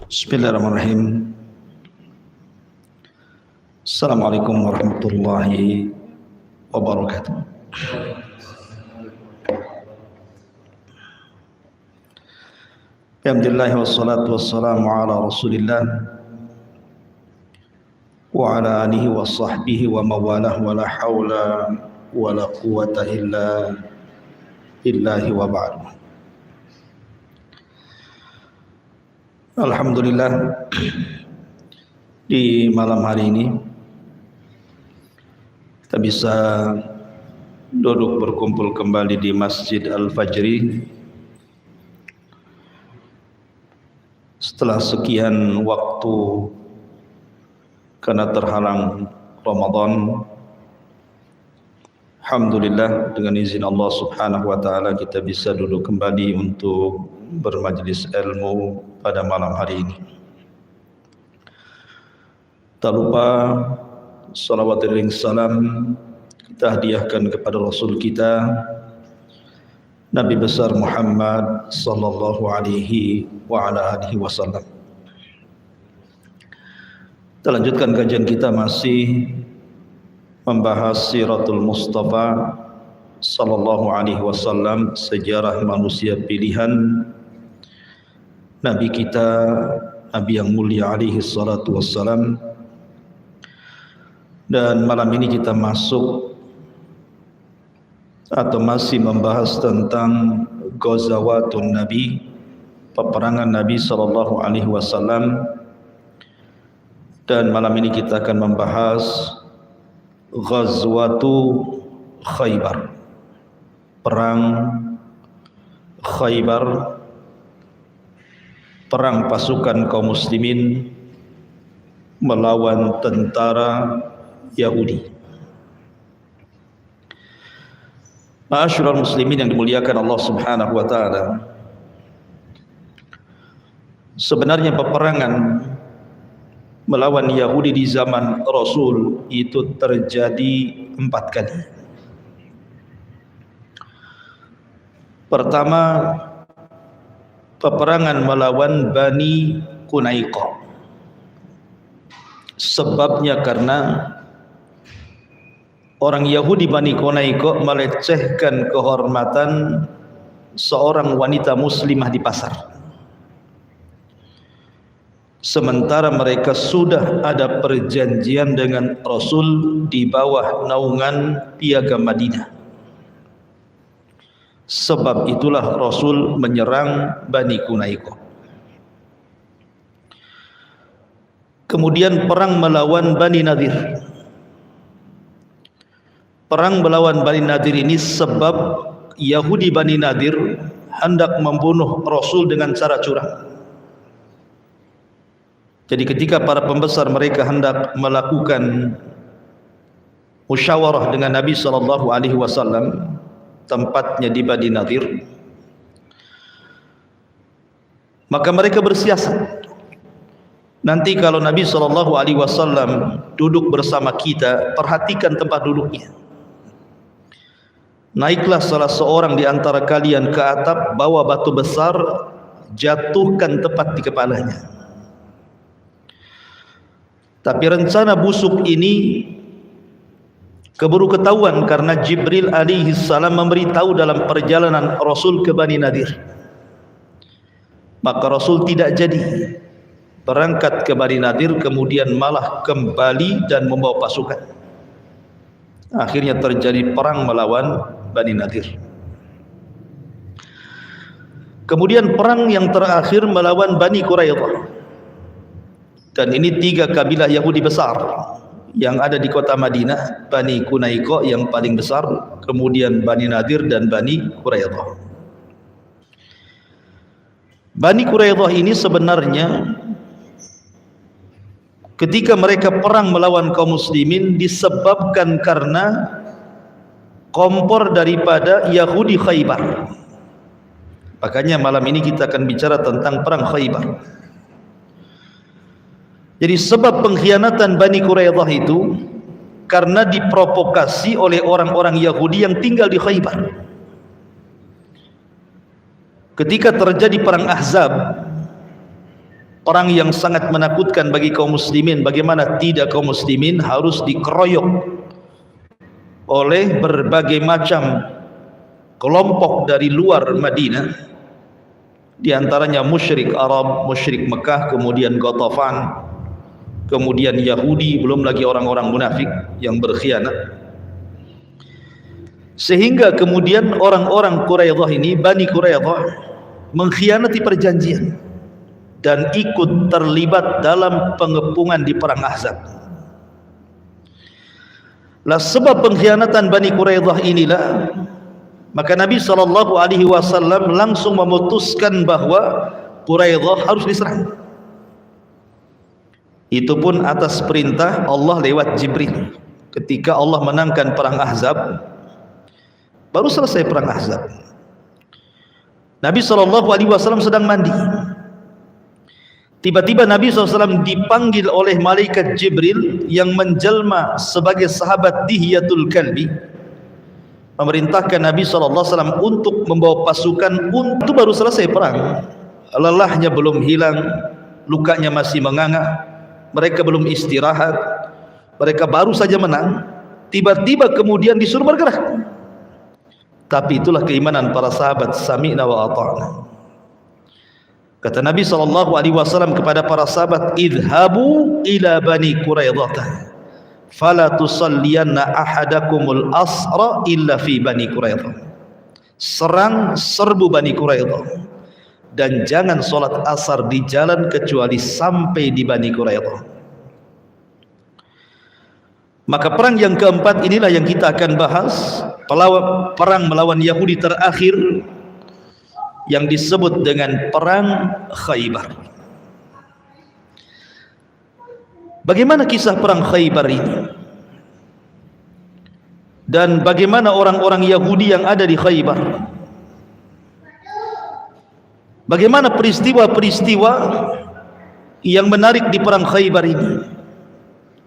Bismillahirrahmanirrahim. Assalamualaikum warahmatullahi wabarakatuh. Alhamdulillah wassalatu wassalamu ala Rasulillah wa ala alihi wa sahbihi wa mawalah wa la hawla wa la quwata illa billahi wa ba'du. Alhamdulillah, di malam hari ini kita bisa duduk berkumpul kembali di Masjid Al-Fajri setelah sekian waktu karena terhalang Ramadan. Alhamdulillah, dengan izin Allah Subhanahu wa taala kita bisa duduk kembali untuk bermajlis ilmu pada malam hari ini. Tak lupa salawat dan salam kita hadiahkan kepada Rasul kita Nabi besar Muhammad sallallahu alaihi wa ala alihi wasallam. Kita lanjutkan kajian kita masih membahas Siratul Mustafa sallallahu alaihi wasallam, sejarah manusia pilihan Nabi kita, Nabi yang mulia alaihi salatu wassalam. Dan malam ini kita masuk atau masih membahas tentang Ghazawatun Nabi, peperangan Nabi sallallahu alaihi wasallam. Dan malam ini kita akan membahas Ghazwatu Khaybar, perang Khaybar, perang pasukan kaum muslimin melawan tentara Yahudi. Ma'asyiral muslimin yang dimuliakan Allah Subhanahu wa taala, sebenarnya peperangan melawan Yahudi di zaman Rasul itu terjadi 4 kali. Pertama, peperangan melawan Bani Qunaiqah. Sebabnya karena orang Yahudi Bani Qunaiqah melecehkan kehormatan seorang wanita muslimah di pasar. Sementara mereka sudah ada perjanjian dengan Rasul di bawah naungan Piagam Madinah. Sebab itulah Rasul menyerang Bani Qunaiqah. Kemudian perang melawan Bani Nadir. Perang melawan Bani Nadir ini sebab Yahudi Bani Nadir hendak membunuh Rasul dengan cara curang. Jadi ketika para pembesar mereka hendak melakukan musyawarah dengan Nabi sallallahu alaihi wasallam, tempatnya di Bani Nadir, maka mereka bersiasat, nanti kalau Nabi sallallahu alaihi wasallam duduk bersama kita, perhatikan tempat duduknya. Naiklah salah seorang di antara kalian ke atap, bawa batu besar, jatuhkan tepat di kepalanya. Tapi rencana busuk ini keburu ketahuan karena Jibril alaihi salam memberitahu dalam perjalanan Rasul ke Bani Nadir. Maka Rasul tidak jadi berangkat ke Bani Nadir, kemudian malah kembali dan membawa pasukan. Akhirnya terjadi perang melawan Bani Nadir. Kemudian perang yang terakhir melawan Bani Quraidah. Dan ini 3 kabilah Yahudi besar yang ada di kota Madinah. Bani Qunaiqah yang paling besar, kemudian Bani Nadir dan Bani Quraidah. Bani Quraidah ini sebenarnya ketika mereka perang melawan kaum muslimin disebabkan karena kompor daripada Yahudi Khaybar. Makanya malam ini kita akan bicara tentang perang Khaybar. Jadi sebab pengkhianatan Bani Quraidah itu karena diprovokasi oleh orang-orang Yahudi yang tinggal di Khaybar. Ketika terjadi perang Ahzab, perang yang sangat menakutkan bagi kaum muslimin. Bagaimana tidak, kaum muslimin harus dikeroyok oleh berbagai macam kelompok dari luar Madinah, di antaranya musyrik Arab, musyrik Mekah, kemudian Ghatafan, kemudian Yahudi, belum lagi orang-orang munafik yang berkhianat. Sehingga kemudian orang-orang Quraidah ini, Bani Quraidah, mengkhianati perjanjian dan ikut terlibat dalam pengepungan di perang Ahzab. Lah sebab pengkhianatan Bani Quraidah inilah, maka Nabi SAW langsung memutuskan bahwa Quraidah harus diserang. Itu pun atas perintah Allah lewat Jibril. Ketika Allah menangkan perang Ahzab, baru selesai perang Ahzab, Nabi SAW sedang mandi. Tiba-tiba Nabi SAW dipanggil oleh malaikat Jibril yang menjelma sebagai sahabat Dihyatul Kalbi, memerintahkan Nabi SAW untuk membawa pasukan. Untuk baru selesai perang, lelahnya belum hilang, lukanya masih menganga, mereka belum istirahat, mereka baru saja menang, tiba-tiba kemudian disuruh bergerak. Tapi itulah keimanan para sahabat, sami'na wa ata'na. Kata Nabi SAW kepada para sahabat, idhabu ila Bani Quraidah fala tusalliyanna ahadakumul asra illa fi Bani Quraidah. Serang, serbu Bani Quraidah, dan jangan sholat asar di jalan kecuali sampai di Bani Quraidah. Maka perang yang keempat inilah yang kita akan bahas, perang melawan Yahudi terakhir yang disebut dengan perang Khaybar. Bagaimana kisah perang Khaybar ini? Dan bagaimana orang-orang Yahudi yang ada di Khaybar? Bagaimana peristiwa-peristiwa yang menarik di perang Khaybar ini?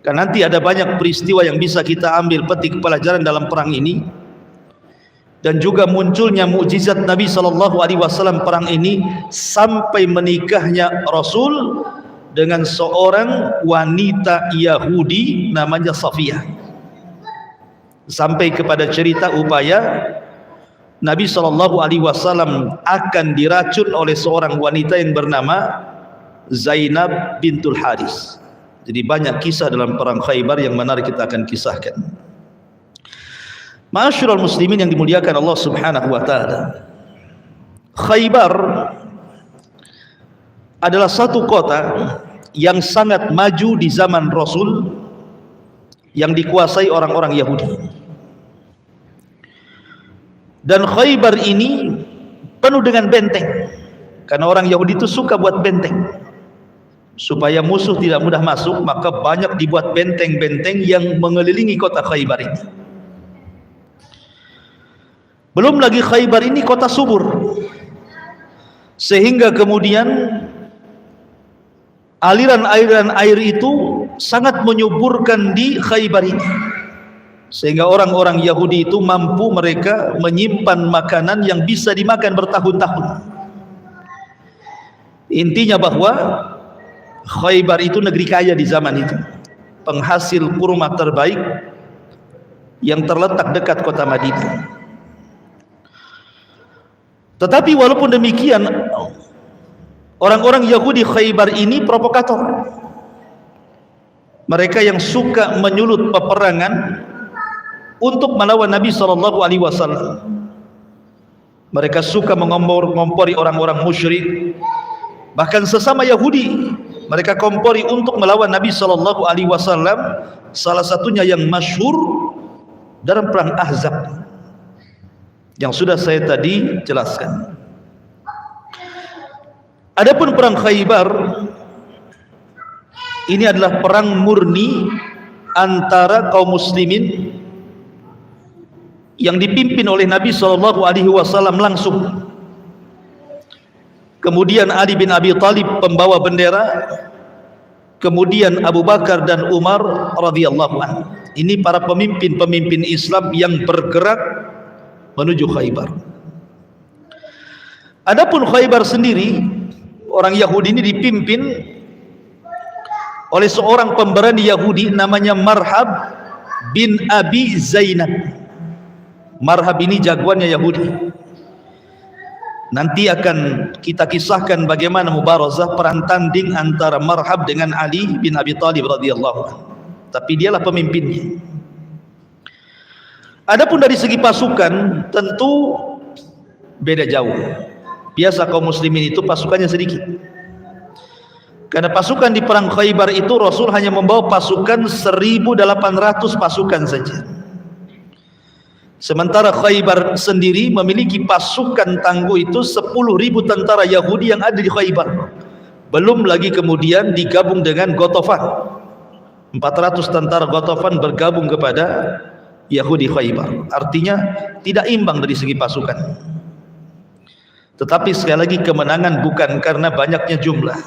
Karena nanti ada banyak peristiwa yang bisa kita ambil petik pelajaran dalam perang ini, dan juga munculnya mukjizat Nabi SAW perang ini sampai menikahnya Rasul dengan seorang wanita Yahudi namanya Safiyah, sampai kepada cerita upaya Nabi SAW akan diracun oleh seorang wanita yang bernama Zainab bintul Haris. Jadi banyak kisah dalam perang Khaybar yang menarik kita akan kisahkan. Ma'asyiral muslimin yang dimuliakan Allah Subhanahu wa taala, Khaybar adalah satu kota yang sangat maju di zaman Rasul, yang dikuasai orang-orang Yahudi. Dan Khaybar ini penuh dengan benteng, karena orang Yahudi itu suka buat benteng supaya musuh tidak mudah masuk. Maka banyak dibuat benteng-benteng yang mengelilingi kota Khaybar ini. Belum lagi Khaybar ini kota subur, sehingga kemudian aliran-aliran air itu sangat menyuburkan di Khaybar ini, sehingga orang-orang Yahudi itu mampu mereka menyimpan makanan yang bisa dimakan bertahun-tahun. Intinya bahwa Khaybar itu negeri kaya di zaman itu, penghasil kurma terbaik yang terletak dekat kota Madinah. Tetapi walaupun demikian, orang-orang Yahudi Khaybar ini provokator. Mereka yang suka menyulut peperangan untuk melawan Nabi SAW. Mereka suka mengompori orang-orang musyrik, bahkan sesama Yahudi mereka kompori untuk melawan Nabi SAW. Salah satunya yang masyhur dalam perang Ahzab yang sudah saya tadi jelaskan. Adapun perang Khaybar ini adalah perang murni antara kaum muslimin yang dipimpin oleh Nabi SAW langsung. Kemudian Ali bin Abi Thalib pembawa bendera, kemudian Abu Bakar dan Umar radhiyallahu anhu. Ini para pemimpin-pemimpin Islam yang bergerak menuju Khaybar. Adapun Khaybar sendiri orang Yahudi ini dipimpin oleh seorang pemberani Yahudi namanya Marhab bin Abi Zainab. Marhab ini jagoannya Yahudi. Nanti akan kita kisahkan bagaimana mubarazah perang tanding antara Marhab dengan Ali bin Abi Thalib radhiyallahu anhu. Tapi dialah pemimpinnya. Adapun dari segi pasukan tentu beda jauh. Biasa kaum muslimin itu pasukannya sedikit. Karena pasukan di perang Khaybar itu Rasul hanya membawa pasukan 1.800 pasukan saja. Sementara Khaybar sendiri memiliki pasukan tangguh itu 10.000 tentara Yahudi yang ada di Khaybar. Belum lagi kemudian digabung dengan Ghatafan. 400 tentara Ghatafan bergabung kepada Yahudi Khaybar. Artinya tidak imbang dari segi pasukan. Tetapi sekali lagi kemenangan bukan karena banyaknya jumlah.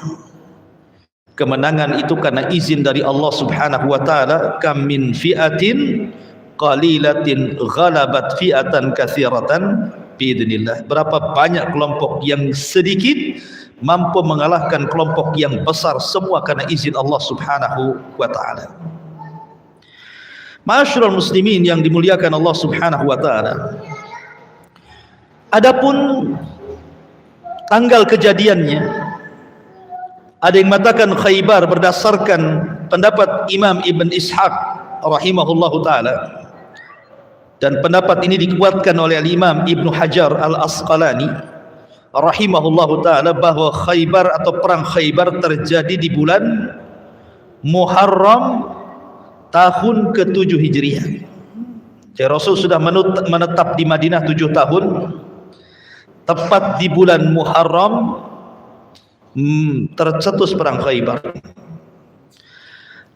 Kemenangan itu karena izin dari Allah Subhanahu wa taala, kam min fi'atin qalilatin ghalabat fi'atan katsiratan biidznillah. Berapa banyak kelompok yang sedikit mampu mengalahkan kelompok yang besar, semua karena izin Allah Subhanahu wa taala. Ma'asyiral muslimin yang dimuliakan Allah Subhanahu wa taala. Adapun tanggal kejadiannya, ada yang mengatakan Khaybar berdasarkan pendapat Imam Ibn Ishaq rahimahullahu taala, dan pendapat ini dikuatkan oleh Imam Ibn Hajar Al-Asqalani rahimahullahu taala, bahwa Khaybar atau perang Khaybar terjadi di bulan Muharram tahun ke-7 Hijriah. Jadi Rasul sudah menetap di Madinah 7 tahun. Tepat di bulan Muharram tercetus perang Khaybar.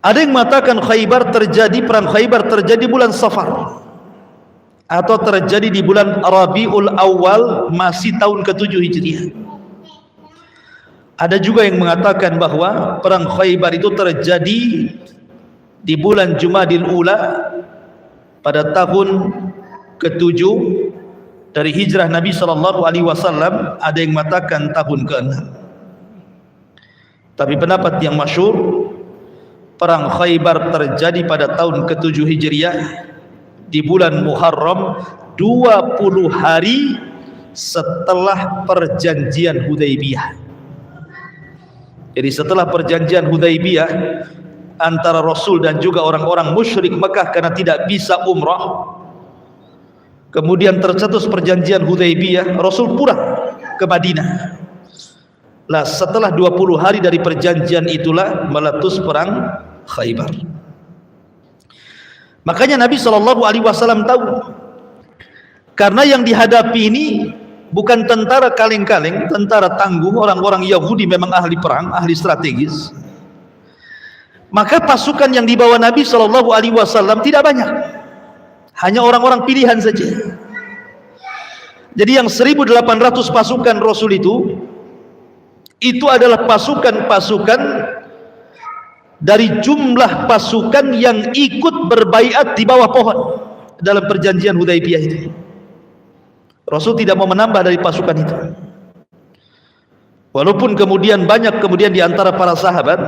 Ada yang mengatakan perang Khaybar terjadi bulan Safar, atau terjadi di bulan Rabiul Awal, masih tahun ke-7 Hijriah. Ada juga yang mengatakan bahwa perang Khaybar itu terjadi di bulan Jumadil Ula pada tahun ke-7 dari hijrah Nabi sallallahu alaihi wasallam. Ada yang mengatakan tahun ke-6. Tapi pendapat yang masyhur, perang Khaybar terjadi pada tahun ke-7 Hijriah di bulan Muharram, 20 hari setelah perjanjian Hudaybiyah. Jadi setelah perjanjian Hudaybiyah antara Rasul dan juga orang-orang musyrik Mekah karena tidak bisa umrah, kemudian tercetus perjanjian Hudaybiyah, Rasul pulang ke Madinah. Lah setelah 20 hari dari perjanjian itulah meletus perang Khaybar. Makanya Nabi SAW tahu, karena yang dihadapi ini bukan tentara kaleng-kaleng, tentara tangguh, orang-orang Yahudi memang ahli perang, ahli strategis. Maka pasukan yang dibawa Nabi SAW tidak banyak, hanya orang-orang pilihan saja. Jadi yang 1.800 pasukan Rasul itu adalah pasukan-pasukan dari jumlah pasukan yang ikut berbaiat di bawah pohon dalam perjanjian Hudaybiyah itu. Rasul tidak mau menambah dari pasukan itu. Walaupun kemudian banyak di antara para sahabat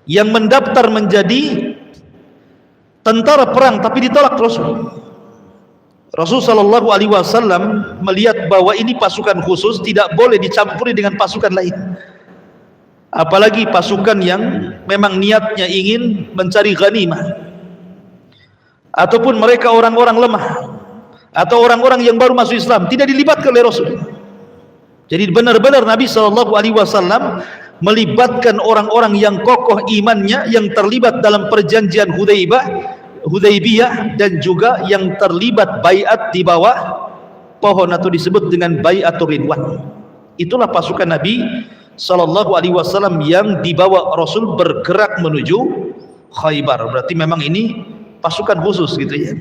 yang mendaftar menjadi tentara perang, tapi ditolak Rasul. Rasul sallallahu alaihi wasallam melihat bahwa ini pasukan khusus, tidak boleh dicampuri dengan pasukan lain. Apalagi pasukan yang memang niatnya ingin mencari ghanimah, ataupun mereka orang-orang lemah atau orang-orang yang baru masuk Islam, tidak dilibatkan oleh Rasul. Jadi benar-benar Nabi sallallahu alaihi wasallam melibatkan orang-orang yang kokoh imannya, yang terlibat dalam perjanjian Hudaybiyah, dan juga yang terlibat baiat di bawah pohon atau disebut dengan baiatur ridwan. Itulah pasukan Nabi sallallahu alaihi wasallam yang dibawa Rasul bergerak menuju Khaybar. Berarti memang ini pasukan khusus gitu ya,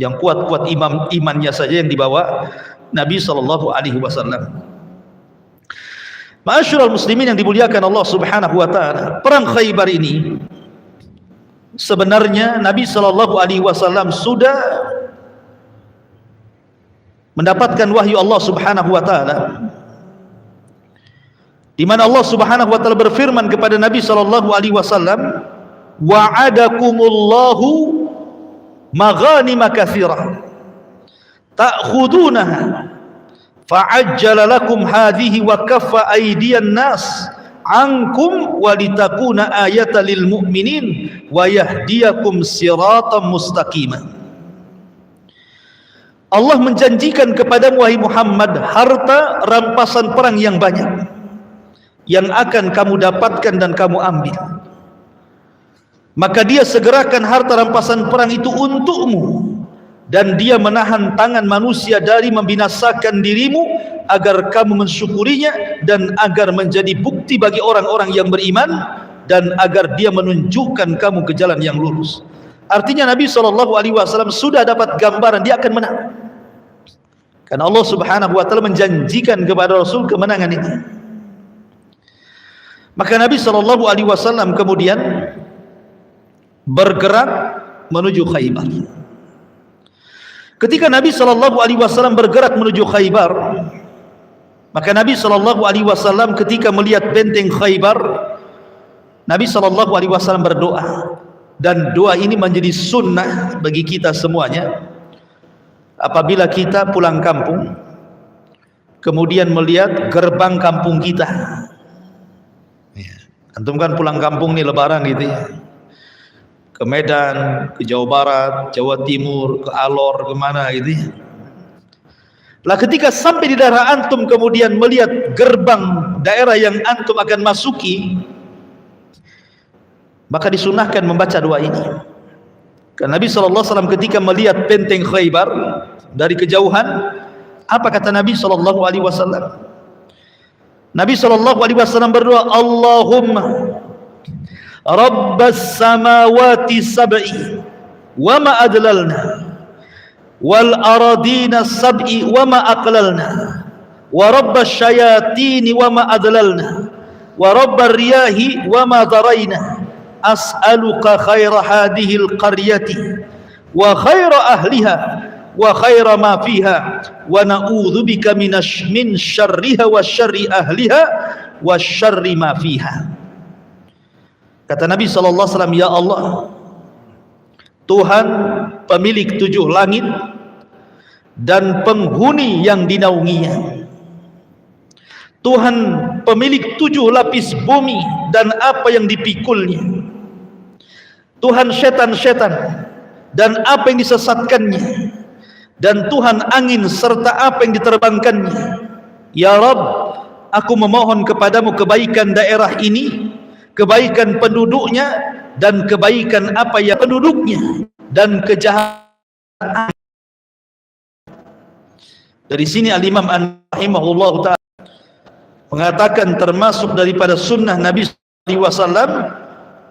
yang kuat-kuat imannya saja yang dibawa Nabi sallallahu alaihi wasallam. Ma'asyiral muslimin yang dimuliakan Allah Subhanahu wa taala, perang Khaybar ini sebenarnya Nabi sallallahu alaihi wasallam sudah mendapatkan wahyu Allah Subhanahu wa taala di mana Allah Subhanahu wa taala berfirman kepada Nabi sallallahu alaihi wasallam, wa'adakumullahu maghanima katsirah ta'khudunaha fa'ajjala lakum hadhihi wa kaffa aydiyan nas ankum wa litakuna ayatan lil mu'minin wa yahdiyakum siratan mustaqima. Allah menjanjikan kepadamu wahai Muhammad harta rampasan perang yang banyak yang akan kamu dapatkan dan kamu ambil. Maka dia segerakan harta rampasan perang itu untukmu, dan dia menahan tangan manusia dari membinasakan dirimu agar kamu mensyukurinya dan agar menjadi bukti bagi orang-orang yang beriman, dan agar dia menunjukkan kamu ke jalan yang lurus. Artinya Nabi SAW sudah dapat gambaran dia akan menang, karena Allah Subhanahu wa taala menjanjikan kepada Rasul kemenangan ini. Maka Nabi SAW kemudian bergerak menuju Khaybar. Ketika Nabi SAW bergerak menuju Khaybar, maka Nabi SAW ketika melihat benteng Khaybar, Nabi SAW berdoa, dan doa ini menjadi sunnah bagi kita semuanya. Apabila kita pulang kampung, kemudian melihat gerbang kampung kita, antum kan pulang kampung nih lebaran gitu ya, ke Medan, ke Jawa Barat, Jawa Timur, ke Alor, kemana gitu ya. Lah ketika sampai di daerah antum kemudian melihat gerbang daerah yang antum akan masuki, maka disunahkan membaca doa ini. Karena Nabi SAW ketika melihat benteng Khaybar dari kejauhan, apa kata Nabi SAW? Nabi SAW berdoa, Allahumma Rabbas samawati sab'i wa ma adlalna wal aradina sab'i wa ma aqlalna wa rabbas syayatini wa ma adlalna wa rabbar riyahi wa ma darayna as'aluka khaira hadhil qaryati wa khaira ahliha wa khaira ma fiha wa na'udzubika min syarriha wa syarri ahliha wa syarri ma fiha. Kata Nabi SAW, ya Allah, Tuhan pemilik 7 langit dan penghuni yang dinaunginya, Tuhan pemilik 7 lapis bumi dan apa yang dipikulnya, Tuhan setan-setan dan apa yang disesatkannya, dan Tuhan angin serta apa yang diterbangkannya. Ya Rabb, aku memohon kepadamu kebaikan daerah ini, kebaikan penduduknya, dan kebaikan apa yang penduduknya, dan kejahatan. Dari sini Al-Imam An-Rahimahullah ta'ala mengatakan termasuk daripada sunnah Nabi SAW,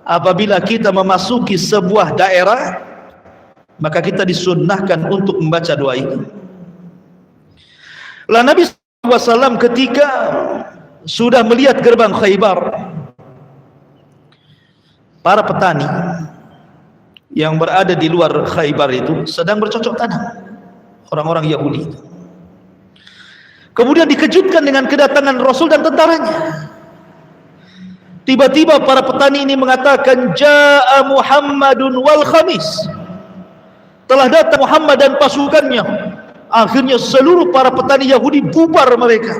apabila kita memasuki sebuah daerah, maka kita disunnahkan untuk membaca doa ini. Lalu Nabi SAW ketika sudah melihat gerbang Khaybar, para petani yang berada di luar Khaybar itu sedang bercocok tanam, orang-orang Yahudi. Kemudian dikejutkan dengan kedatangan Rasul dan tentaranya. Tiba-tiba para petani ini mengatakan, Ja'a Muhammadun wal khamis, telah datang Muhammad dan pasukannya. Akhirnya seluruh para petani Yahudi bubar mereka,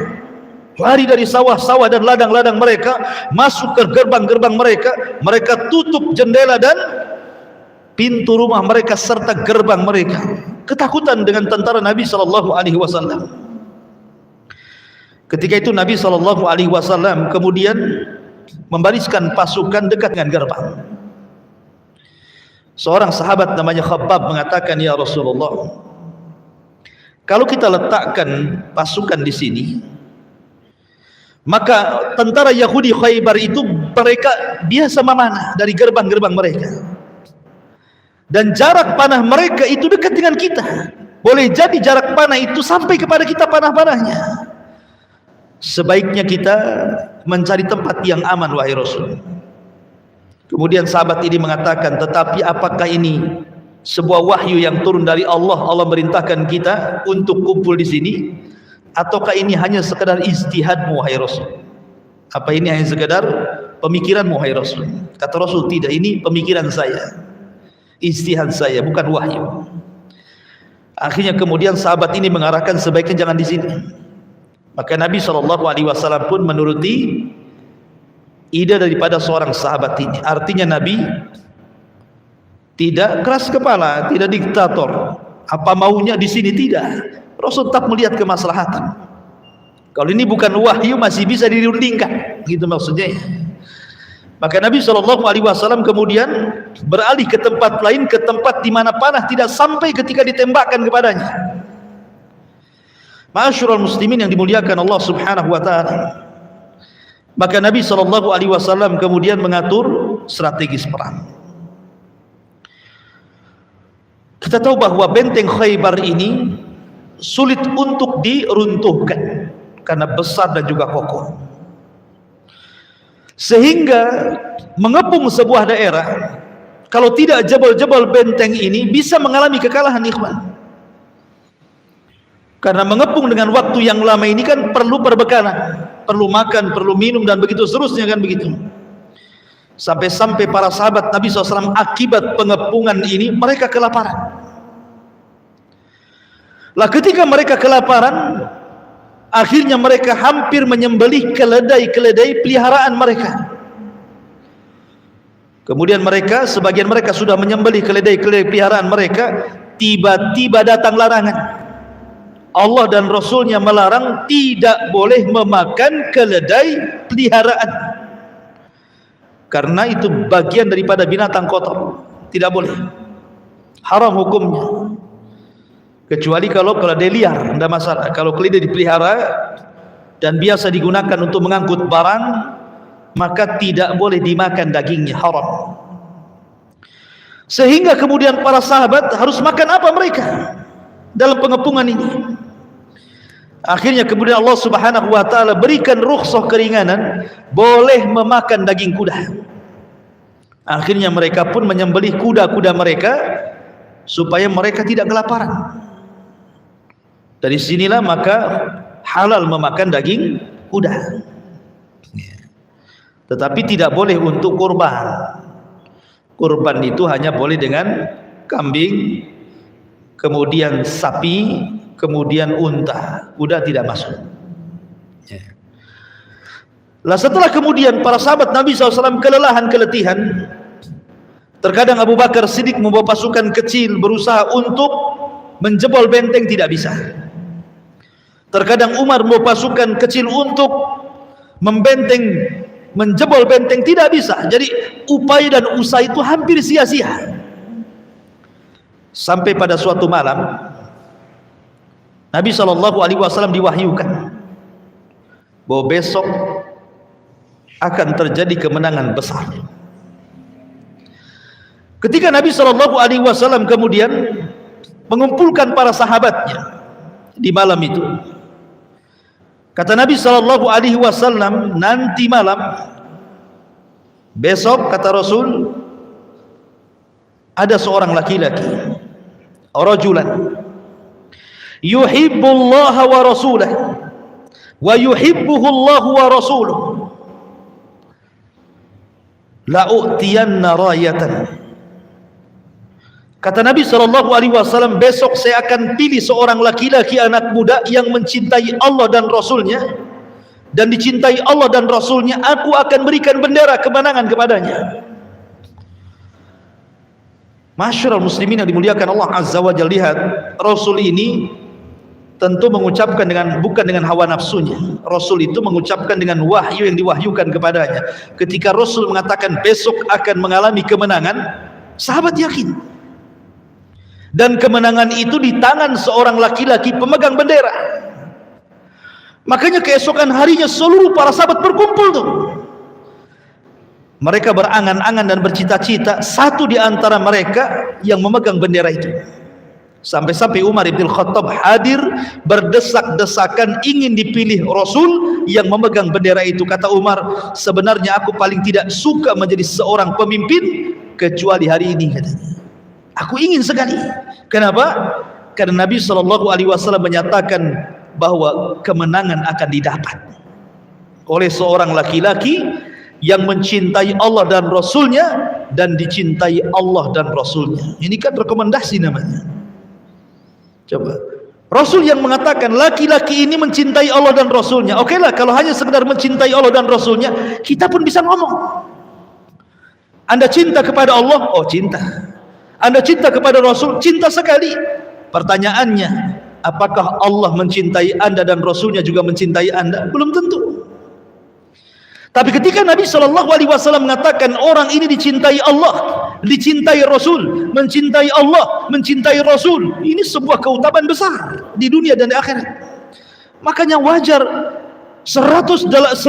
lari dari sawah-sawah dan ladang-ladang mereka, masuk ke gerbang-gerbang mereka. Mereka tutup jendela dan pintu rumah mereka serta gerbang mereka, ketakutan dengan tentara Nabi SAW. Ketika itu Nabi SAW kemudian membariskan pasukan dekat dengan gerbang. Seorang sahabat namanya Khabbab mengatakan, ya Rasulullah, kalau kita letakkan pasukan di sini, maka tentara Yahudi Khaybar itu mereka biasa memanah dari gerbang-gerbang mereka, dan jarak panah mereka itu dekat dengan kita. Boleh jadi jarak panah itu sampai kepada kita panah-panahnya. Sebaiknya kita mencari tempat yang aman, wahai Rasul. Kemudian sahabat ini mengatakan, tetapi apakah ini sebuah wahyu yang turun dari Allah? Allah merintahkan kita untuk kumpul di sini, ataukah ini hanya sekedar ijtihadmu, wahai Rasul? Apa ini hanya sekadar pemikiranmu hai Rasul? Kata Rasul, tidak, ini pemikiran saya, ijtihad saya, bukan wahyu. Akhirnya kemudian sahabat ini mengarahkan sebaiknya jangan di sini. Maka Nabi SAW pun menuruti ide daripada seorang sahabat ini. Artinya Nabi tidak keras kepala, tidak diktator. Apa maunya di sini, tidak. Rasul tetap melihat kemaslahatan. Kalau ini bukan wahyu masih bisa dirundingkan, gitu maksudnya. Maka Nabi SAW kemudian beralih ke tempat lain, ke tempat di mana panah tidak sampai ketika ditembakkan kepadanya. Ma'asyiral muslimin yang dimuliakan Allah Subhanahu wa taala. Maka Nabi SAW kemudian mengatur strategis perang. Kita tahu bahwa benteng Khaybar ini sulit untuk diruntuhkan karena besar dan juga kokoh, sehingga mengepung sebuah daerah, kalau tidak jebol-jebol benteng ini, bisa mengalami kekalahan, ikhwan. Karena mengepung dengan waktu yang lama ini kan perlu perbekalan, perlu makan, perlu minum, dan begitu seterusnya, kan begitu. Sampai-sampai para sahabat Nabi SAW akibat pengepungan ini mereka kelaparan. Lah ketika mereka kelaparan, akhirnya mereka hampir menyembelih keledai-keledai peliharaan mereka. Kemudian mereka, sebagian mereka sudah menyembelih keledai-keledai peliharaan mereka. Tiba-tiba datang larangan. Allah dan Rasulnya melarang tidak boleh memakan keledai peliharaan, karena itu bagian daripada binatang kotor, tidak boleh, haram hukumnya. Kecuali kalau keledai liar, tidak masalah. Kalau keledai dipelihara dan biasa digunakan untuk mengangkut barang, maka tidak boleh dimakan dagingnya, haram. Sehingga kemudian para sahabat harus makan apa mereka dalam pengepungan ini. Akhirnya kemudian Allah Subhanahu wa taala berikan rukhsah, keringanan, boleh memakan daging kuda. Akhirnya mereka pun menyembelih kuda-kuda mereka supaya mereka tidak kelaparan. Dari sinilah maka halal memakan daging kuda. Tetapi tidak boleh untuk kurban. Kurban itu hanya boleh dengan kambing, kemudian sapi, kemudian unta. Kuda tidak masuk. Lah setelah kemudian para sahabat Nabi SAW kelelahan, keletihan, terkadang Abu Bakar Siddiq membawa pasukan kecil berusaha untuk menjebol benteng, tidak bisa. Terkadang Umar membawa pasukan kecil untuk menjebol benteng, tidak bisa. Jadi upaya dan usaha itu hampir sia-sia. Sampai pada suatu malam Nabi SAW diwahyukan bahwa besok akan terjadi kemenangan besar. Ketika Nabi SAW kemudian mengumpulkan para sahabatnya di malam itu, kata Nabi SAW, nanti malam, besok, kata Rasul, ada seorang laki-laki, rajulan yuhibbullaha wa rasulahu wa yuhibbuhu Allah wa rasuluhu, la u'tiyanna rayatan. Kata Nabi SAW, besok saya akan pilih seorang laki-laki anak muda yang mencintai Allah dan Rasulnya, dan dicintai Allah dan Rasulnya, aku akan berikan bendera kemenangan kepadanya. Masyarul muslimin yang dimuliakan Allah Azza wa Jalla, lihat Rasul ini tentu mengucapkan bukan dengan hawa nafsunya. Rasul itu mengucapkan dengan wahyu yang diwahyukan kepadanya. Ketika Rasul mengatakan besok akan mengalami kemenangan, sahabat yakin. Dan kemenangan itu di tangan seorang laki-laki pemegang bendera. Makanya keesokan harinya seluruh para sahabat berkumpul tuh. Mereka berangan-angan dan bercita-cita satu di antara mereka yang memegang bendera itu. Sampai-sampai Umar bin Khattab hadir berdesak-desakan ingin dipilih Rasul yang memegang bendera itu. Kata Umar, sebenarnya aku paling tidak suka menjadi seorang pemimpin kecuali hari ini, katanya. Aku ingin sekali. Kenapa? Karena Nabi SAW menyatakan bahwa kemenangan akan didapat. oleh seorang laki-laki yang mencintai Allah dan Rasulnya dan dicintai Allah dan Rasulnya. Ini kan rekomendasi namanya. Coba, Rasul yang mengatakan laki-laki ini mencintai Allah dan Rasulnya. Oke lah, kalau hanya sekedar mencintai Allah dan Rasulnya, kita pun bisa ngomong. Anda cinta kepada Allah? Oh, cinta. Anda cinta kepada Rasul? Cinta sekali. Pertanyaannya, apakah Allah mencintai Anda dan Rasulnya juga mencintai Anda? Belum tentu. Tapi ketika Nabi SAW mengatakan orang ini dicintai Allah, dicintai Rasul, mencintai Allah, mencintai Rasul, ini sebuah keutamaan besar di dunia dan di akhirat. Makanya wajar 1.800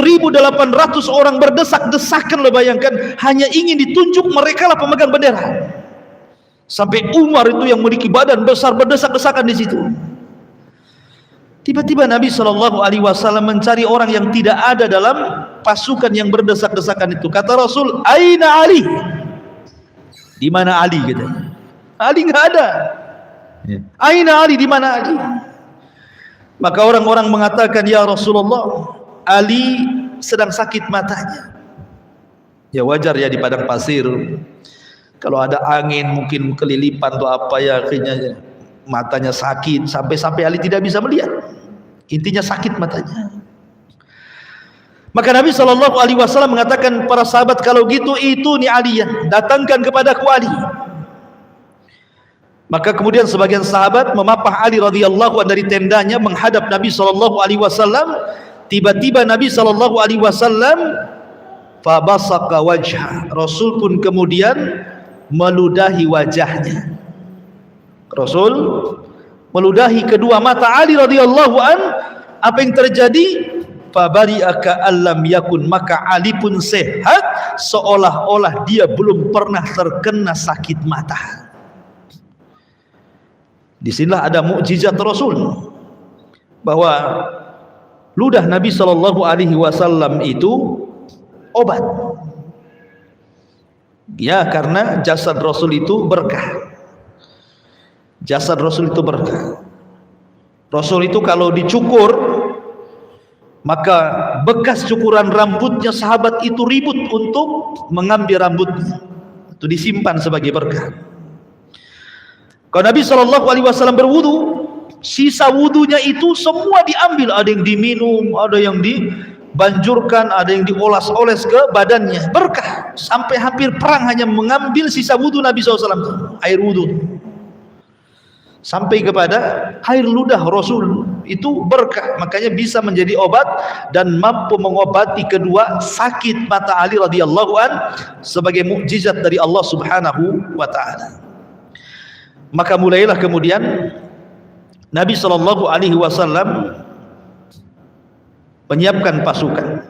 orang berdesak-desakan, lo bayangkan, hanya ingin ditunjuk mereka lah pemegang bendera. Sampai Umar itu yang memiliki badan besar berdesak-desakan di situ. Tiba-tiba Nabi SAW mencari orang yang tidak ada dalam pasukan yang berdesak-desakan itu. Kata Rasul, "Aina Ali?" Di mana Ali? Gitu. Ali nggak ada. Aina Ali? Di mana Ali? Maka orang-orang mengatakan, "Ya Rasulullah, Ali sedang sakit matanya." Ya wajar ya, di padang pasir. Kalau ada angin mungkin kelilipan atau apa ya, akhirnya matanya sakit sampai Ali tidak bisa melihat. Intinya sakit matanya. Maka Nabi SAW mengatakan, para sahabat, kalau gitu itu ni Aliyan, datangkan kepadaku Ali. Maka kemudian sebagian sahabat memapah Ali radhiyallahu anhu dari tendanya menghadap Nabi SAW. Tiba-tiba Nabi SAW fabasaka wajha. Rasul pun kemudian meludahi wajahnya. Rasul meludahi kedua mata Ali radhiyallahu an. Apa yang terjadi? Fabari'aka allam yakun, maka Ali pun sehat seolah-olah dia belum pernah terkena sakit mata. Disinilah ada mukjizat Rasul, bahwa ludah Nabi SAW itu obat. Ya, karena jasad Rasul itu berkah. Jasad Rasul itu berkah. Rasul itu kalau dicukur, maka bekas cukuran rambutnya sahabat itu ribut untuk mengambil rambutnya. Itu disimpan sebagai berkah. Kalau Nabi SAW berwudu, sisa wudunya itu semua diambil. Ada yang diminum, ada yang dibanjurkan, ada yang diolas-oles ke badannya. Berkah. Sampai hampir perang hanya mengambil sisa wudu Nabi SAW, air wudu. Sampai kepada air ludah Rasul itu berkah, makanya bisa menjadi obat dan mampu mengobati kedua sakit mata Ali radhiyallahu an sebagai mukjizat dari Allah Subhanahu wa taala. Maka mulailah kemudian Nabi SAW menyiapkan pasukan.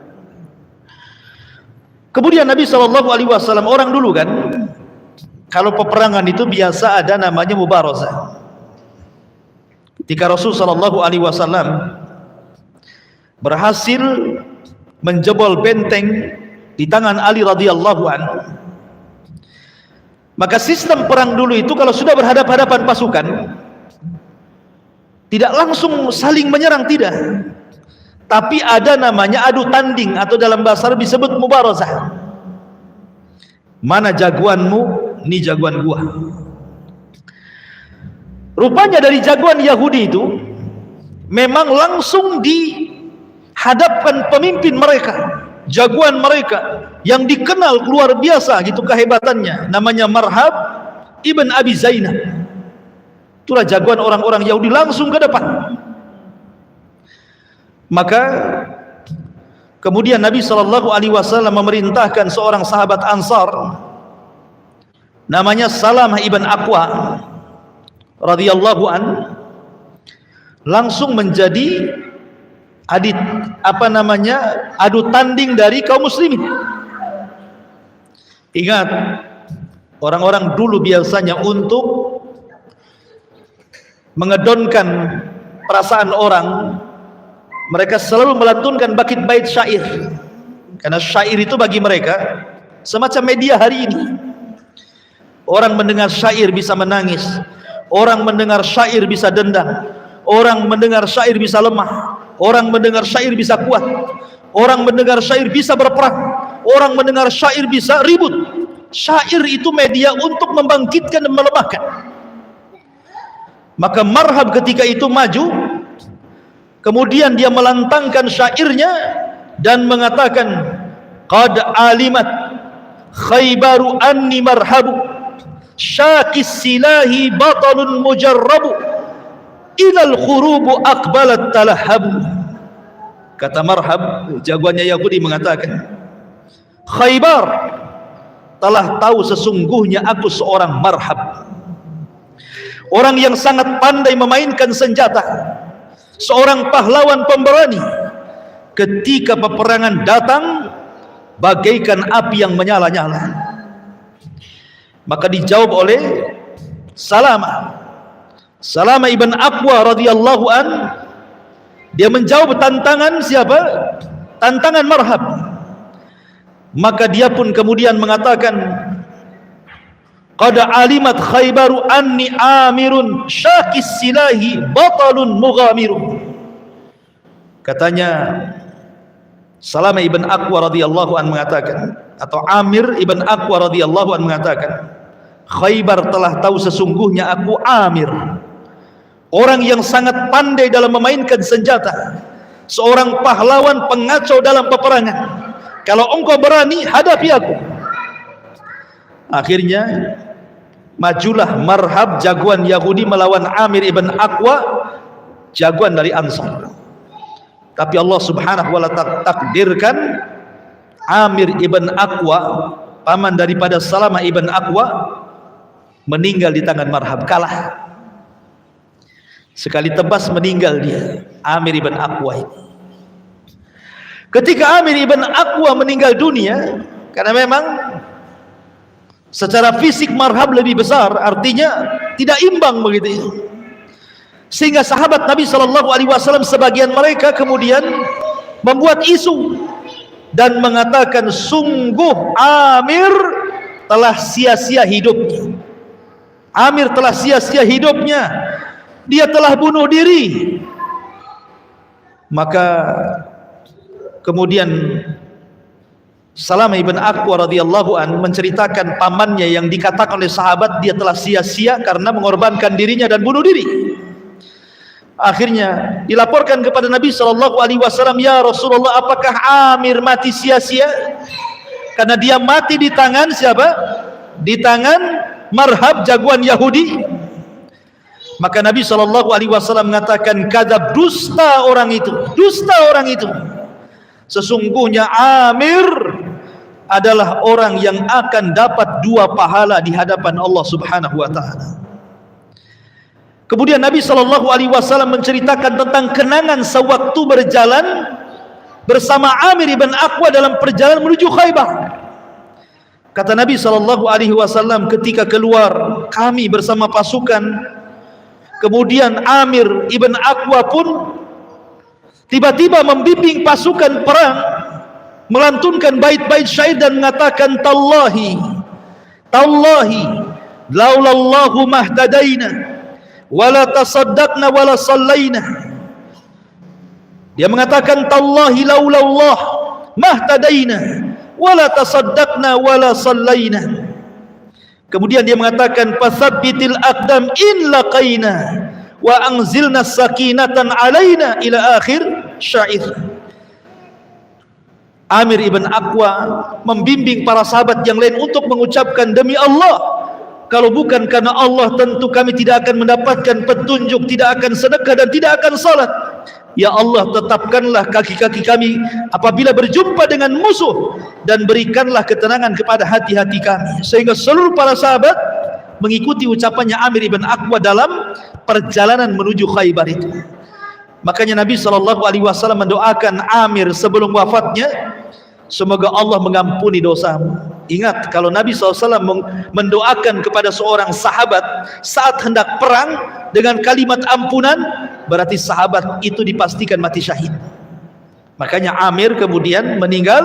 Kemudian Nabi SAW, orang dulu kan kalau peperangan itu biasa ada namanya mubarazah. Ketika Rasul SAW berhasil menjebol benteng di tangan Ali radhiyallahu anhu, maka sistem perang dulu itu kalau sudah berhadapan-hadapan pasukan tidak langsung saling menyerang, tidak, tapi ada namanya adu tanding, atau dalam bahasa Arab disebut mubarazah. Mana jagoanmu, ini jagoan gua. Rupanya dari jagoan Yahudi itu memang langsung dihadapkan pemimpin mereka, jagoan mereka yang dikenal luar biasa gitu kehebatannya, namanya Marhab ibn Abi Zainab. Itulah jagoan orang-orang Yahudi, langsung ke depan. Maka kemudian Nabi SAW memerintahkan seorang sahabat Ansar namanya Salamah ibn Aqwa radhiyallahu an, langsung menjadi adu tanding dari kaum muslimin. Ingat, orang-orang dulu biasanya untuk mengedonkan perasaan orang, mereka selalu melantunkan bait syair, karena syair itu bagi mereka semacam media hari ini. Orang mendengar syair bisa menangis, orang mendengar syair bisa dendam, orang mendengar syair bisa lemah, orang mendengar syair bisa kuat, Orang mendengar syair bisa berperang, orang mendengar syair bisa ribut. Syair itu media untuk membangkitkan dan melemahkan. Maka Marhab ketika itu maju, kemudian dia melantangkan syairnya dan mengatakan, qad alimat Khaybaru anni marhabu, syaqis silahi batalun mujarrabu, ilal khurubu aqbalat talahabu. Kata Marhab, jagoannya Yahudi, mengatakan, Khaybar telah tahu sesungguhnya aku seorang Marhab, orang yang sangat pandai memainkan senjata, seorang pahlawan pemberani. Ketika peperangan datang, bagaikan api yang menyala-nyala. Maka dijawab oleh Salama ibn Aqwa radhiyallahu an. Dia menjawab tantangan siapa? Tantangan Marhab. Maka dia pun kemudian mengatakan, qad alimat Khaybaru anni amirun syaqis silahi batalun mughamiru. Katanya Salama ibn Aqwa radhiyallahu an mengatakan, atau Amir ibn Aqwa radhiyallahu an mengatakan, Khaybar telah tahu sesungguhnya aku Amir, orang yang sangat pandai dalam memainkan senjata, seorang pahlawan pengacau dalam peperangan. Kalau engkau berani, hadapi aku. Akhirnya majulah Marhab, jagoan Yahudi, melawan Amir ibn Aqwa, jagoan dari Ansar. Tapi Allah subhanahu wa ta'ala takdirkan Amir ibn Aqwa, paman daripada Salama ibn Aqwa, meninggal di tangan Marhab, kalah. Sekali tebas meninggal dia, Amir ibn Aqwa ini. Ketika Amir ibn Aqwa meninggal dunia, karena memang secara fisik Marhab lebih besar, artinya tidak imbang begitu, sehingga sahabat Nabi SAW sebagian mereka kemudian membuat isu dan mengatakan, sungguh Amir telah sia-sia hidupnya. Amir telah sia-sia hidupnya, dia telah bunuh diri. Maka kemudian Salama ibn Aqwa radhiyallahu an menceritakan pamannya yang dikatakan oleh sahabat dia telah sia-sia karena mengorbankan dirinya dan bunuh diri. Akhirnya dilaporkan kepada Nabi SAW, ya Rasulullah, apakah Amir mati sia-sia? Karena dia mati di tangan siapa? Di tangan Marhab, jagoan Yahudi. Maka Nabi SAW mengatakan, kadzab, dusta orang itu, dusta orang itu. Sesungguhnya Amir adalah orang yang akan dapat 2 pahala di hadapan Allah Subhanahu wa ta'ala. Kemudian Nabi SAW menceritakan tentang kenangan sewaktu berjalan bersama Amir ibn Aqwa dalam perjalanan menuju Khaybar. Kata Nabi SAW, ketika keluar kami bersama pasukan, kemudian Amir ibn Aqwa pun tiba-tiba membimbing pasukan perang, melantunkan bait-bait syair dan mengatakan, Tallahi, Tallahi, laulallahu mahtadaina, wala tasaddaqna wala sallaina. Dia mengatakan, Tallahi laulallah mahtadaina, wala tasaddaqna wala sallaina. Kemudian dia mengatakan, fasabbitil aqdam in laqaina, wa anzilna sakinatan alaina, ila akhir syair. Amir ibn Aqwa membimbing para sahabat yang lain untuk mengucapkan, demi Allah, kalau bukan karena Allah tentu kami tidak akan mendapatkan petunjuk, tidak akan sedekah dan tidak akan salat. Ya Allah, tetapkanlah kaki-kaki kami apabila berjumpa dengan musuh, dan berikanlah ketenangan kepada hati-hati kami. Sehingga seluruh para sahabat mengikuti ucapannya Amir ibn Aqwa dalam perjalanan menuju Khaybar itu. Makanya Nabi SAW mendoakan Amir sebelum wafatnya, semoga Allah mengampuni dosamu. Ingat, kalau Nabi SAW mendoakan kepada seorang sahabat saat hendak perang dengan kalimat ampunan, berarti sahabat itu dipastikan mati syahid. Makanya Amir kemudian meninggal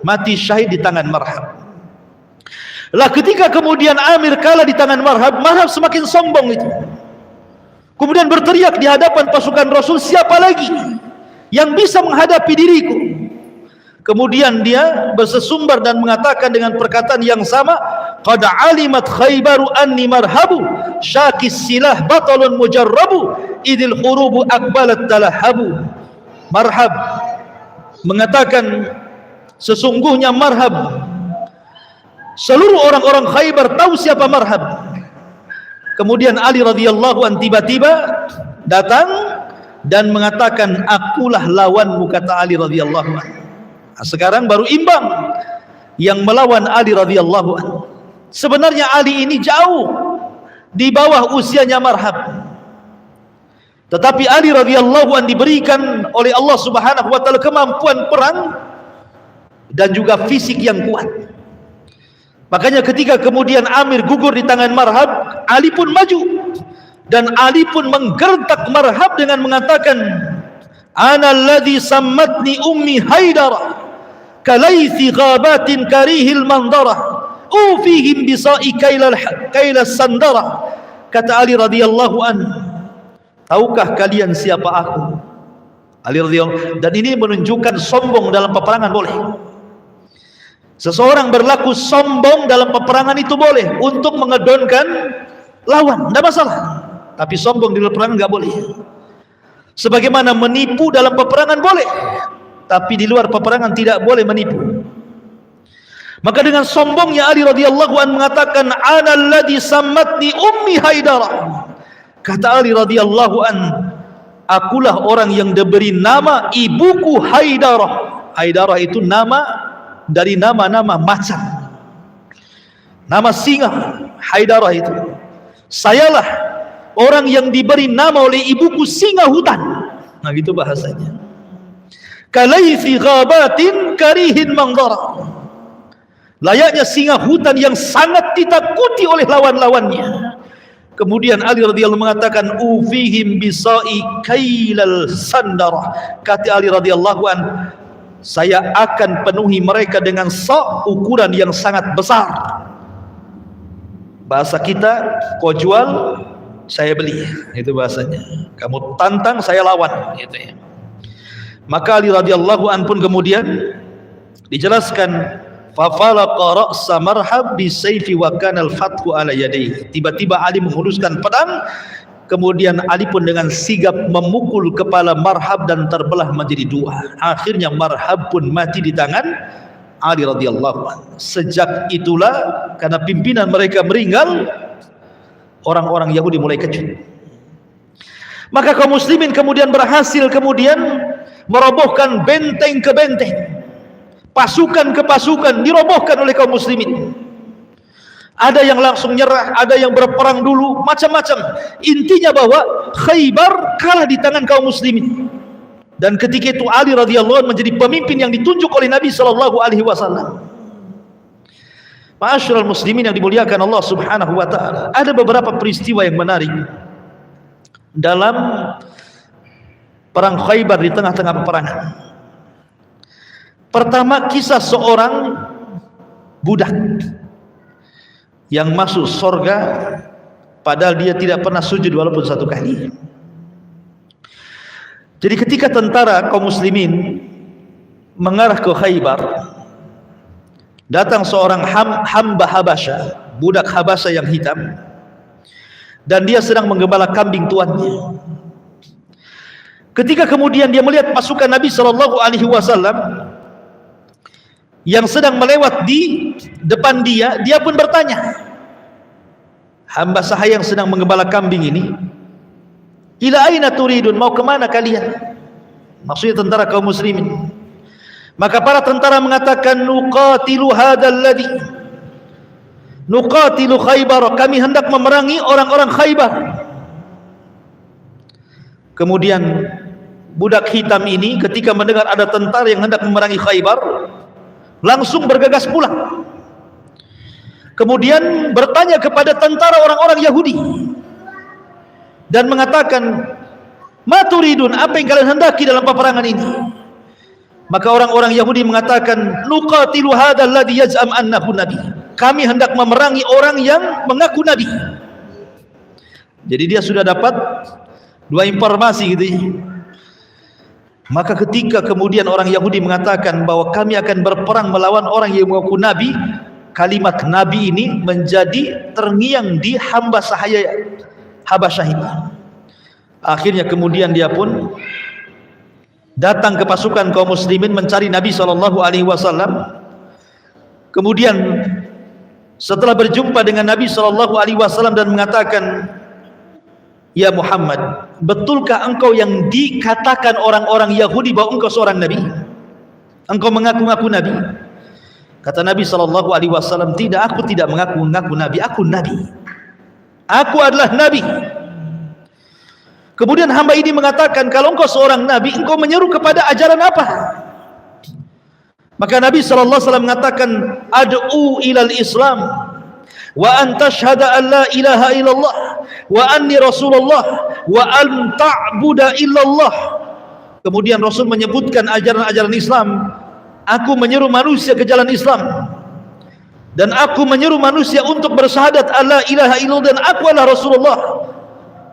mati syahid di tangan Marhab. Lah ketika kemudian Amir kalah di tangan Marhab, Marhab semakin sombong itu. Kemudian berteriak di hadapan pasukan Rasul, siapa lagi yang bisa menghadapi diriku? Kemudian dia bersesumbar dan mengatakan dengan perkataan yang sama, qad alimat Khaybaru anni marhabu syakis silah batalun mujarrabu idil hurubu akbalat talahabu. Marhab mengatakan, sesungguhnya Marhab, seluruh orang-orang Khaybar tahu siapa Marhab. Kemudian Ali radhiyallahu an tiba-tiba datang dan mengatakan, akulah lawanmu, kata Ali radhiyallahu an. Nah, sekarang baru imbang yang melawan Ali radhiyallahu an. Sebenarnya Ali ini jauh di bawah usianya Marhab, tetapi Ali radhiyallahu an diberikan oleh Allah Subhanahu wa taala kemampuan perang dan juga fisik yang kuat. Makanya ketika kemudian Amir gugur di tangan Marhab, Ali pun maju dan Ali pun menggertak Marhab dengan mengatakan, ana alladhi sammatni ummi Haidara kalaythi ghabatin karihil mandara ufihim bisa'i kailas sandara. Kata Ali radhiyallahu an, tahukah kalian siapa aku? Ali radhiyallahu, dan ini menunjukkan sombong dalam peperangan boleh. Seseorang berlaku sombong dalam peperangan itu boleh untuk mengedonkan lawan, tidak masalah. Tapi sombong di dalam peperangan nggak boleh. Sebagaimana menipu dalam peperangan boleh, tapi di luar peperangan tidak boleh menipu. Maka dengan sombongnya Ali radhiyallahu an mengatakan, ana alladhi sammatni ummi Haidara. Kata Ali radhiyallahu an, akulah orang yang diberi nama ibuku Haidarah. Haidarah itu nama dari nama-nama macan, nama singa. Haidarah itu, sayalah orang yang diberi nama oleh ibuku singa hutan. Nah gitu bahasanya. Kalaythi ghabatin karihin mandara, layaknya singa hutan yang sangat ditakuti oleh lawan-lawannya. Kemudian Ali radhiyallahu mengatakan, ufihim bisa'i kailal sandara. Kata Ali radhiyallahu an, saya akan penuhi mereka dengan sa' ukuran yang sangat besar. Bahasa kita, kau jual, saya beli. Itu bahasanya. Kamu tantang, saya lawan. Gitu ya. Maka Ali radhiyallahu an pun kemudian dijelaskan, fafalaqa ra'sa Marhab bisayfi wa kana al-fathu ala yadayhi. Tiba-tiba Ali menghunuskan pedang, kemudian Ali pun dengan sigap memukul kepala Marhab dan terbelah menjadi dua. Akhirnya Marhab pun mati di tangan Ali radhiyallahu anhu. Sejak itulah, karena pimpinan mereka meninggal, orang-orang Yahudi mulai kejut. Maka kaum muslimin kemudian berhasil kemudian merobohkan benteng ke benteng, pasukan ke pasukan dirobohkan oleh kaum muslimin. Ada yang langsung nyerah, ada yang berperang dulu, macam-macam. Intinya bahwa Khaybar kalah di tangan kaum muslimin. Dan ketika itu Ali radhiyallahu anhu menjadi pemimpin yang ditunjuk oleh Nabi sallallahu alaihi wasallam. Ma'asyiral muslimin yang dimuliakan Allah Subhanahu wa taala, ada beberapa peristiwa yang menarik dalam perang Khaybar di tengah-tengah peperangan. Pertama, kisah seorang budak yang masuk surga padahal dia tidak pernah sujud walaupun satu kali. Jadi ketika tentara kaum muslimin mengarah ke Khaybar, datang seorang hamba Habasya, budak Habasya yang hitam, dan dia sedang menggembala kambing tuannya. Ketika kemudian dia melihat pasukan Nabi sallallahu alaihi wasallam yang sedang melewat di depan dia, dia pun bertanya, hamba sahaya yang sedang menggembala kambing ini, ila aina turidun, mau kemana kalian? Maksudnya tentara kaum muslimin. Maka para tentara mengatakan, nuqatilu hadzal ladzi nuqatilu Khaybar, kami hendak memerangi orang-orang Khaybar. Kemudian budak hitam ini ketika mendengar ada tentara yang hendak memerangi Khaybar, langsung bergegas pulang. Kemudian bertanya kepada tentara orang-orang Yahudi dan mengatakan, ma turidun, apa yang kalian hendaki dalam peperangan ini? Maka orang-orang Yahudi mengatakan, nuqatilu hadzal ladzi yaz'am annahu nabi, kami hendak memerangi orang yang mengaku nabi. Jadi dia sudah dapat dua informasi gitu ya. Maka ketika kemudian orang Yahudi mengatakan bahwa kami akan berperang melawan orang yang mengaku nabi, kalimat nabi ini menjadi terngiang di hamba sahaya Habasyah ini. Akhirnya kemudian dia pun datang ke pasukan kaum muslimin mencari Nabi SAW. Kemudian setelah berjumpa dengan Nabi SAW dan mengatakan, ya Muhammad, betulkah engkau yang dikatakan orang-orang Yahudi bahwa engkau seorang nabi? Engkau mengaku-ngaku nabi? Kata Nabi SAW, tidak, aku tidak mengaku-ngaku nabi, aku nabi. Aku adalah nabi. Kemudian hamba ini mengatakan, kalau engkau seorang nabi, engkau menyeru kepada ajaran apa? Maka Nabi SAW mengatakan, ad'u ilal Islam wa an tashhada an la ilaha illallah wa anni rasulullah wa an ta'buda illallah. Kemudian Rasul menyebutkan ajaran-ajaran Islam. Aku menyeru manusia ke jalan Islam, dan aku menyeru manusia untuk bersyahadat alla ilaha illallah, dan aku adalah Rasulullah,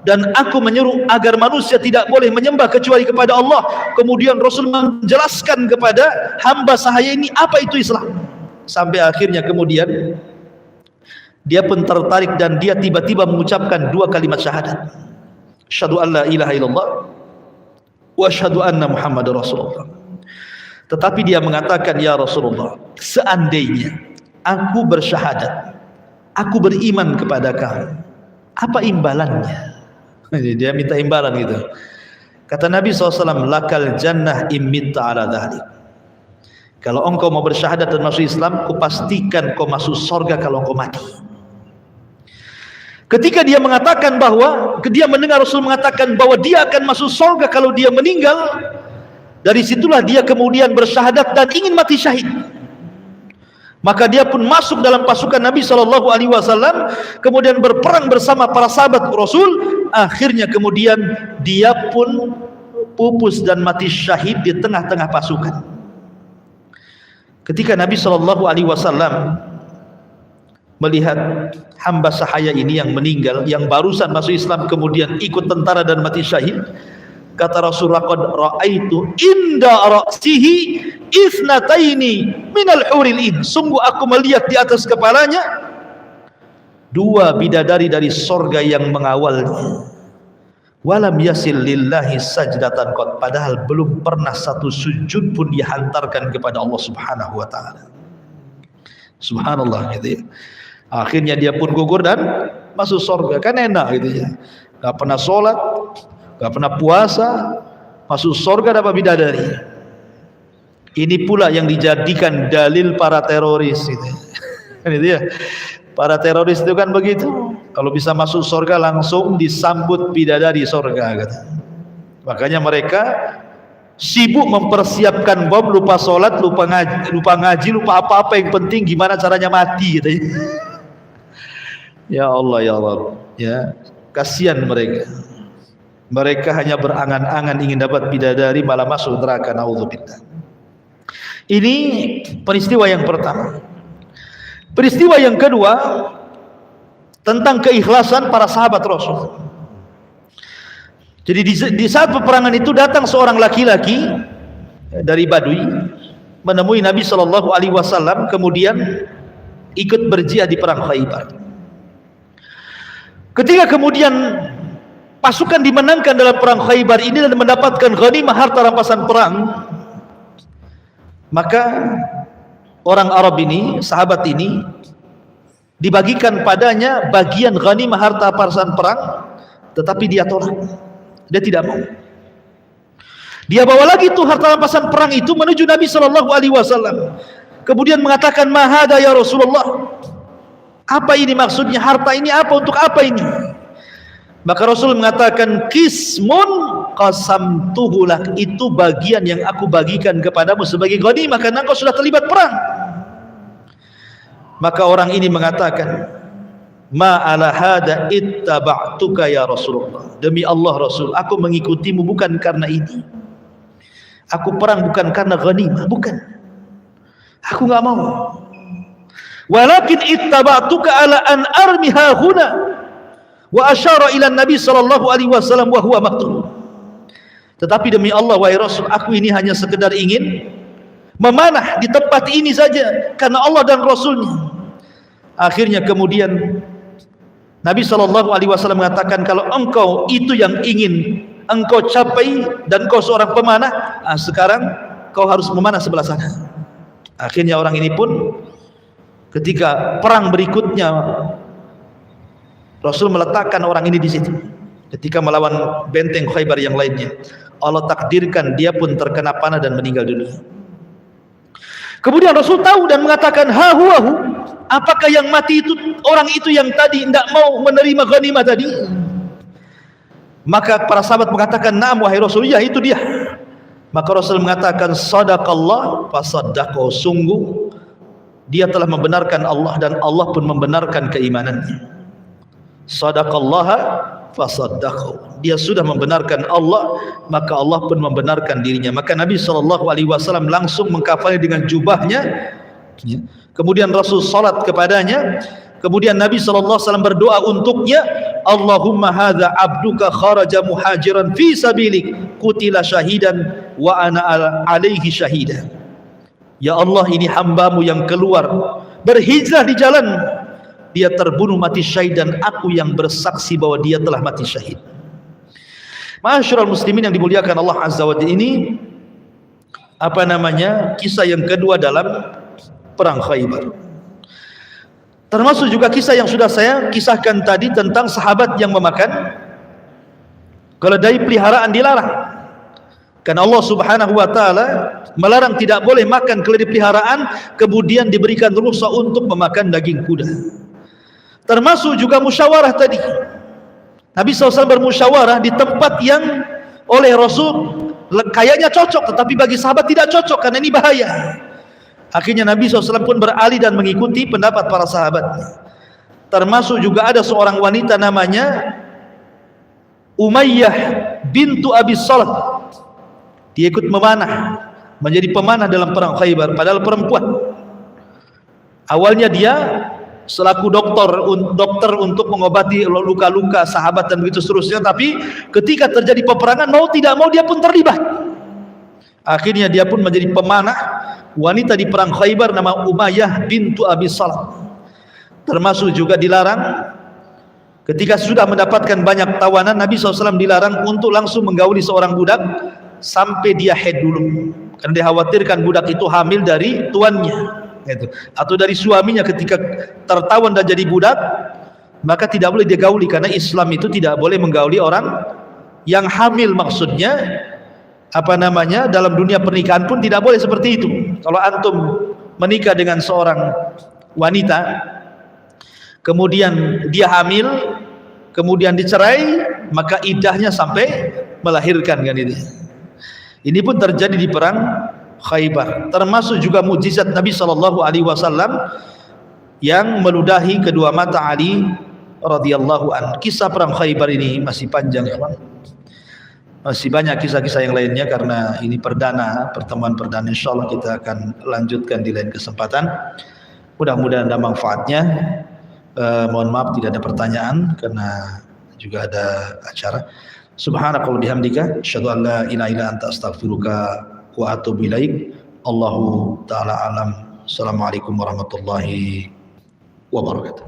dan aku menyeru agar manusia tidak boleh menyembah kecuali kepada Allah. Kemudian Rasul menjelaskan kepada hamba sahaya ini apa itu Islam, sampai akhirnya kemudian dia pun tertarik dan dia tiba-tiba mengucapkan dua kalimat syahadat, asyhadu an la ilaha illallah wa asyhadu anna Muhammadar Rasulullah. Tetapi dia mengatakan, ya Rasulullah, seandainya aku bersyahadat, aku beriman kepada kamu, apa imbalannya? Dia minta imbalan gitu. Kata Nabi SAW, lakal jannah immitta ala dhalik. Kalau engkau mau bersyahadat dan masuk Islam, kupastikan kau masuk surga kalau engkau mati. Ketika dia mengatakan bahwa, dia mendengar Rasul mengatakan bahwa dia akan masuk surga kalau dia meninggal, dari situlah dia kemudian bersyahadat dan ingin mati syahid. Maka dia pun masuk dalam pasukan Nabi SAW, kemudian berperang bersama para sahabat Rasul. Akhirnya kemudian dia pun pupus dan mati syahid di tengah-tengah pasukan. Ketika Nabi SAW melihat hamba sahaya ini yang meninggal, yang barusan masuk Islam kemudian ikut tentara dan mati syahid, kata Rasul, laqad ra'aitu inda ra'sihi ithnataini minal huril in. Sungguh aku melihat di atas kepalanya dua bidadari dari sorga yang mengawalnya. Walam yasil lillahi sajdatan qad, padahal belum pernah satu sujud pun dihantarkan kepada Allah Subhanahu wa taala. Subhanallah gitu ya. Akhirnya dia pun gugur dan masuk sorga. Kan enak gitu ya. Gak pernah sholat, gak pernah puasa, masuk surga dapat bidadari. Ini pula yang dijadikan dalil para teroris itu. Kan itu ya. Para teroris itu kan begitu. Kalau bisa masuk surga langsung disambut bidadari surga kata. Makanya mereka sibuk mempersiapkan bom, lupa sholat, lupa ngaji, lupa apa-apa, yang penting gimana caranya mati gitu. Ya Allah ya Allah, ya kasihan mereka. Mereka hanya berangan-angan ingin dapat bidadari, malah masuk neraka, naudzubillah. Ini peristiwa yang pertama. Peristiwa yang kedua tentang keikhlasan para sahabat Rasul. Jadi di saat peperangan itu datang seorang laki-laki dari Badui menemui Nabi SAW, kemudian ikut berjihad di perang Khaybar. Ketika kemudian pasukan dimenangkan dalam perang Khaybar ini dan mendapatkan ghanimah harta rampasan perang, maka orang Arab ini, sahabat ini, dibagikan padanya bagian ghanimah harta rampasan perang, tetapi dia tolak, dia tidak mau. Dia bawa lagi tuh harta rampasan perang itu menuju Nabi SAW, kemudian mengatakan, mahada ya Rasulullah, apa ini maksudnya, harta ini apa, untuk apa ini? Maka Rasul mengatakan, kismun qasamtuhu lak, itu bagian yang aku bagikan kepadamu sebagai ghanimah karena engkau sudah terlibat perang. Maka orang ini mengatakan, ma ala hada ittaba'tuka ya Rasulullah, demi Allah Rasul, aku mengikutimu bukan karena ini. Aku perang bukan karena ghanimah, bukan. Aku enggak mau. Walakin ittaba'tuka ala an armiha huna wa asyara ila Nabi sallallahu alaihi wasallam wa huwa maqtul. Tetapi demi Allah wahai Rasul, aku ini hanya sekedar ingin memanah di tempat ini saja karena Allah dan Rasulnya. Akhirnya kemudian Nabi SAW mengatakan, kalau engkau itu yang ingin engkau capai dan kau seorang pemanah, sekarang kau harus memanah sebelah sana. Akhirnya orang ini pun ketika perang berikutnya Rasul meletakkan orang ini di situ. Ketika melawan benteng Khaybar yang lainnya, Allah takdirkan dia pun terkena panah dan meninggal dunia. Kemudian Rasul tahu dan mengatakan, ha huwahu, apakah yang mati itu orang itu yang tadi tidak mau menerima ghanimah tadi? Maka para sahabat mengatakan, na'am wahai Rasul, ya itu dia. Maka Rasul mengatakan, sadaqallah fasaddaqahu, sungguh dia telah membenarkan Allah dan Allah pun membenarkan keimanannya. Sadaqallah fasaddaqahu, dia sudah membenarkan Allah, maka Allah pun membenarkan dirinya. Maka Nabi SAW langsung mengkafani dengan jubahnya. Kemudian Rasul salat kepadanya. Kemudian Nabi SAW berdoa untuknya, Allahumma hadza abduka kharaja muhajiran fi sabilik qutila syahidan wa ana alaihi syahida. Ya Allah, ini hambamu yang keluar berhijrah di jalan, dia terbunuh mati syahid dan aku yang bersaksi bahwa dia telah mati syahid. Ma'asyiral muslimin yang dimuliakan Allah Azza wa Jalla, ini kisah yang kedua dalam perang Khaybar. Termasuk juga kisah yang sudah saya kisahkan tadi tentang sahabat yang memakan keledai peliharaan dilarang. Karena Allah Subhanahu wa taala melarang tidak boleh makan keledai peliharaan, kemudian diberikan rukhsah untuk memakan daging kuda. Termasuk juga musyawarah tadi. Nabi SAW bermusyawarah di tempat yang oleh Rasul kayaknya cocok, tetapi bagi sahabat tidak cocok karena ini bahaya. Akhirnya Nabi SAW pun beralih dan mengikuti pendapat para sahabat. Termasuk juga ada seorang wanita namanya Umayyah bintu Abi Salat. Dia ikut memanah, menjadi pemanah dalam perang Khaybar, padahal perempuan. Awalnya dia selaku dokter untuk mengobati luka-luka sahabat dan begitu seterusnya, tapi ketika terjadi peperangan mau tidak mau dia pun terlibat. Akhirnya dia pun menjadi pemanah wanita di perang Khaybar, nama Umayyah bintu Abi Salat. Termasuk juga dilarang ketika sudah mendapatkan banyak tawanan, Nabi SAW dilarang untuk langsung menggauli seorang budak sampai dia haid dulu, karena dikhawatirkan budak itu hamil dari tuannya atau dari suaminya. Ketika tertawan dan jadi budak, maka tidak boleh digauli, karena Islam itu tidak boleh menggauli orang yang hamil. Maksudnya dalam dunia pernikahan pun tidak boleh seperti itu. Kalau antum menikah dengan seorang wanita, kemudian dia hamil, kemudian dicerai, maka iddahnya sampai melahirkan, kan itu. Ini pun terjadi di perang Khaybar. Termasuk juga mukjizat Nabi SAW yang meludahi kedua mata Ali radhiyallahu anhu. Kisah perang Khaybar ini masih panjang, ya Bang. Masih banyak kisah-kisah yang lainnya, karena ini pertemuan perdana. Insyaallah kita akan lanjutkan di lain kesempatan. Mudah-mudahan ada manfaatnya. Mohon maaf tidak ada pertanyaan karena juga ada acara. Subhanakallah bihamdika asyhadu an la ilaha illa anta astaghfiruka wa atubu ilaik. Allahu taala alam. Assalamualaikum warahmatullahi wabarakatuh.